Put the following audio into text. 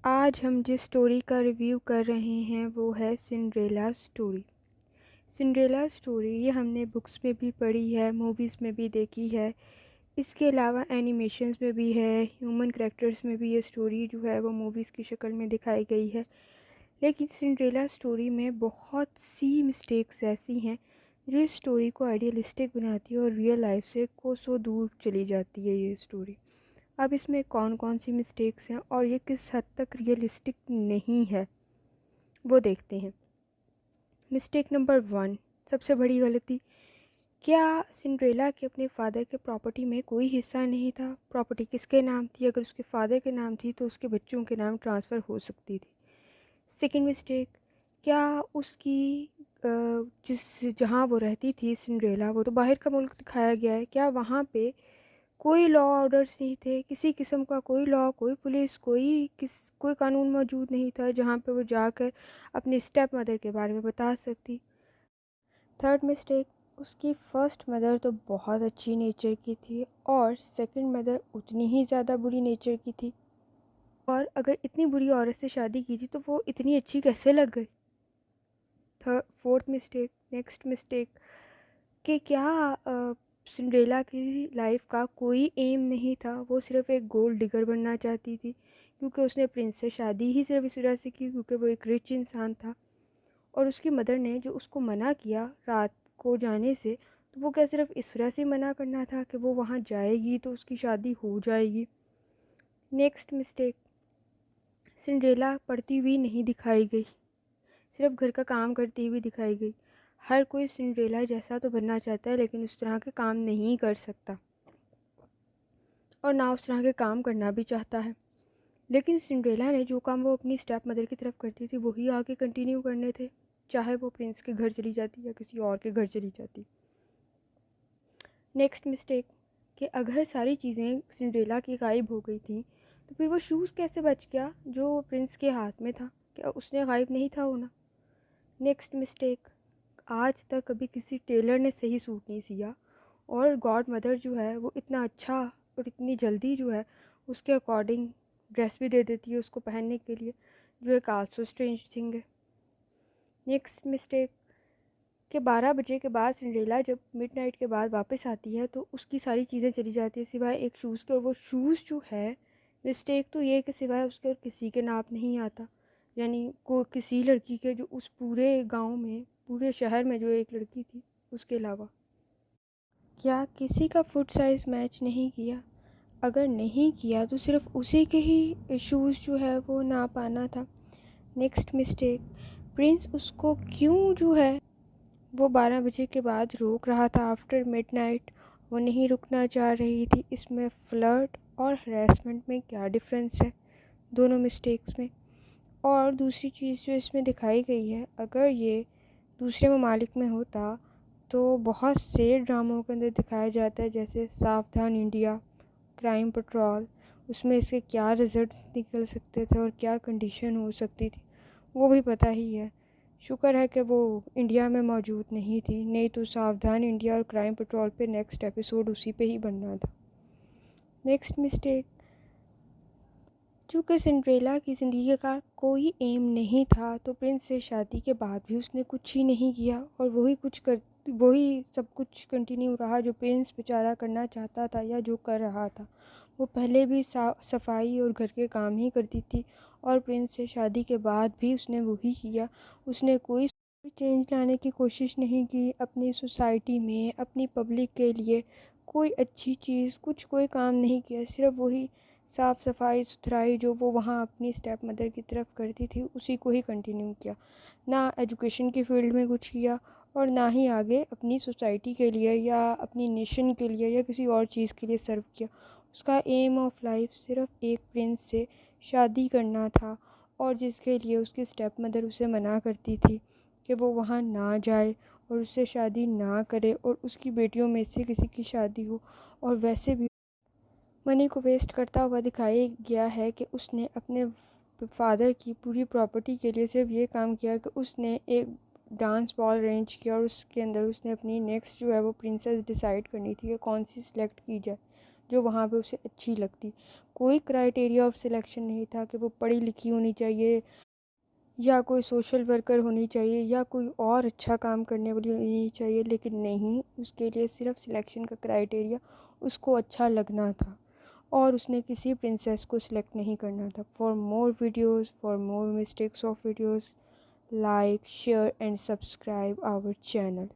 आज हम जिस स्टोरी का रिव्यू कर रहे हैं वो है सिंड्रेला स्टोरी। सिंड्रेला स्टोरी ये हमने बुक्स में भी पढ़ी है, मूवीज़ में भी देखी है। इसके अलावा एनिमेशंस में भी है, ह्यूमन करैक्टर्स में भी ये स्टोरी जो है वो मूवीज़ की शक्ल में दिखाई गई है। लेकिन सिंड्रेला स्टोरी में बहुत सी मिस्टेक्स ऐसी हैं जो इस स्टोरी को आइडियलिस्टिक बनाती है और रियल लाइफ से कोसों दूर चली जाती है ये स्टोरी। अब इसमें कौन कौन सी मिस्टेक्स हैं और ये किस हद तक रियलिस्टिक नहीं है वो देखते हैं। मिस्टेक नंबर 1, सबसे बड़ी गलती। क्या सिंड्रेला के अपने फादर के प्रॉपर्टी में कोई हिस्सा नहीं था? प्रॉपर्टी किसके नाम थी? अगर उसके फादर के नाम थी तो उसके बच्चों के नाम ट्रांसफ़र हो सकती थी। सेकंड मिस्टेक, क्या उसकी जिस जहाँ वो रहती थी सिंड्रेला, वो तो बाहर का मुल्क दिखाया गया है, क्या वहाँ पे कोई लॉ ऑर्डर्स नहीं थे? किसी किस्म का कोई लॉ, कोई पुलिस, कोई कानून मौजूद नहीं था जहाँ पे वो जाकर अपनी स्टेप मदर के बारे में बता सकती। थर्ड मिस्टेक, उसकी फ़र्स्ट मदर तो बहुत अच्छी नेचर की थी और सेकंड मदर उतनी ही ज़्यादा बुरी नेचर की थी। और अगर इतनी बुरी औरत से शादी की थी तो वो इतनी अच्छी कैसे लग गई? फोर्थ मिस्टेक, नेक्स्ट मिस्टेक, कि क्या सिंड्रेला की लाइफ का कोई एम नहीं था? वो सिर्फ एक गोल्ड डिगर बनना चाहती थी क्योंकि उसने प्रिंस से शादी ही सिर्फ इस वजह से की क्योंकि वो एक रिच इंसान था। और उसकी मदर ने जो उसको मना किया रात को जाने से, तो वो क्या सिर्फ इस वजह से मना करना था कि वो वहाँ जाएगी तो उसकी शादी हो जाएगी? नेक्स्ट मिस्टेक, सिंड्रेला पढ़ती हुई नहीं दिखाई गई, सिर्फ घर का काम करती हुई दिखाई गई। हर कोई सिंड्रेला जैसा तो बनना चाहता है लेकिन उस तरह के काम नहीं कर सकता और ना उस तरह के काम करना भी चाहता है। लेकिन सिंड्रेला ने जो काम वो अपनी स्टेप मदर की तरफ करती थी वही आगे कंटिन्यू करने थे, चाहे वो प्रिंस के घर चली जाती या किसी और के घर चली जाती। नेक्स्ट मिस्टेक, कि अगर सारी चीज़ें सिंड्रेला की गायब हो गई थी तो फिर वो शूज़ कैसे बच गया जो प्रिंस के हाथ में था? क्या उसने गायब नहीं था होना? नेक्स्ट मिस्टेक, आज तक कभी किसी टेलर ने सही सूट नहीं सिया और गॉड मदर जो है वो इतना अच्छा और इतनी जल्दी जो है उसके अकॉर्डिंग ड्रेस भी दे देती है उसको पहनने के लिए, जो एक आल्सो स्ट्रेंज थिंग है। नेक्स्ट मिस्टेक, कि 12 बजे के बाद सिंड्रेला जब मिडनाइट के बाद वापस आती है तो उसकी सारी चीज़ें चली जाती है सिवाय एक शूज़ के, और वो शूज़ जो है, मिस्टेक तो ये कि सिवाय उसके और किसी के नाप नहीं आता। यानी को किसी लड़की के जो उस पूरे गांव में, पूरे शहर में जो एक लड़की थी उसके अलावा। क्या किसी का फुट साइज़ मैच नहीं किया? अगर नहीं किया तो सिर्फ उसी के ही शूज़ जो है वो नाप आना था। नेक्स्ट मिस्टेक, प्रिंस उसको क्यों जो है वो 12 बजे के बाद रोक रहा था आफ्टर मिडनाइट? वो नहीं रुकना चाह रही थी। इसमें फ्लर्ट और हरासमेंट में क्या डिफरेंस है दोनों मिस्टेक्स में? और दूसरी चीज़ जो इसमें दिखाई गई है, अगर ये दूसरे ममालिक में होता तो बहुत से ड्रामों के अंदर दिखाया जाता है, जैसे सावधान इंडिया, क्राइम पेट्रोल, उसमें इसके क्या रिजल्ट्स निकल सकते थे और क्या कंडीशन हो सकती थी वो भी पता ही है। शुक्र है कि वो इंडिया में मौजूद नहीं थी, नहीं तो सावधान इंडिया और क्राइम पेट्रोल पे नेक्स्ट एपिसोड उसी पे ही बनना था। नेक्स्ट मिस्टेक, चूँकि सिंड्रेला की ज़िंदगी का कोई एम नहीं था तो प्रिंस से शादी के बाद भी उसने कुछ ही नहीं किया और वही सब कुछ कंटिन्यू रहा जो प्रिंस बेचारा करना चाहता था या जो कर रहा था। वो पहले भी सफाई और घर के काम ही करती थी और प्रिंस से शादी के बाद भी उसने वही किया। उसने कोई चेंज लाने की कोशिश नहीं की अपनी सोसाइटी में, अपनी पब्लिक के लिए कोई अच्छी चीज़, कुछ कोई काम नहीं किया। सिर्फ वही साफ़ सफाई सुथराई जो वो वहाँ अपनी स्टेप मदर की तरफ करती थी उसी को ही कंटिन्यू किया। ना एजुकेशन की फील्ड में कुछ किया और ना ही आगे अपनी सोसाइटी के लिए या अपनी नेशन के लिए या किसी और चीज़ के लिए सर्व किया। उसका एम ऑफ लाइफ सिर्फ एक प्रिंस से शादी करना था और जिसके लिए उसकी स्टेप मदर उसे मना करती थी कि वो वहाँ ना जाए और उससे शादी ना करे और उसकी बेटियों में से किसी की शादी हो। और वैसे भी मनी को वेस्ट करता हुआ दिखाया गया है कि उसने अपने फादर की पूरी प्रॉपर्टी के लिए सिर्फ ये काम किया कि उसने एक डांस बॉल अरेंज किया और उसके अंदर उसने अपनी नेक्स्ट जो है वो प्रिंसेस डिसाइड करनी थी कि कौन सी सिलेक्ट की जाए। जो वहाँ पे उसे अच्छी लगती। कोई क्राइटेरिया ऑफ सिलेक्शन नहीं था कि वो पढ़ी लिखी होनी चाहिए या कोई सोशल वर्कर होनी चाहिए या कोई और अच्छा काम करने वाली होनी चाहिए, लेकिन नहीं, उसके लिए सिर्फ सिलेक्शन का क्राइटेरिया उसको अच्छा लगना था और उसने किसी प्रिंसेस को सिलेक्ट नहीं करना था। For more videos, for more mistakes of videos, like, share and subscribe our channel.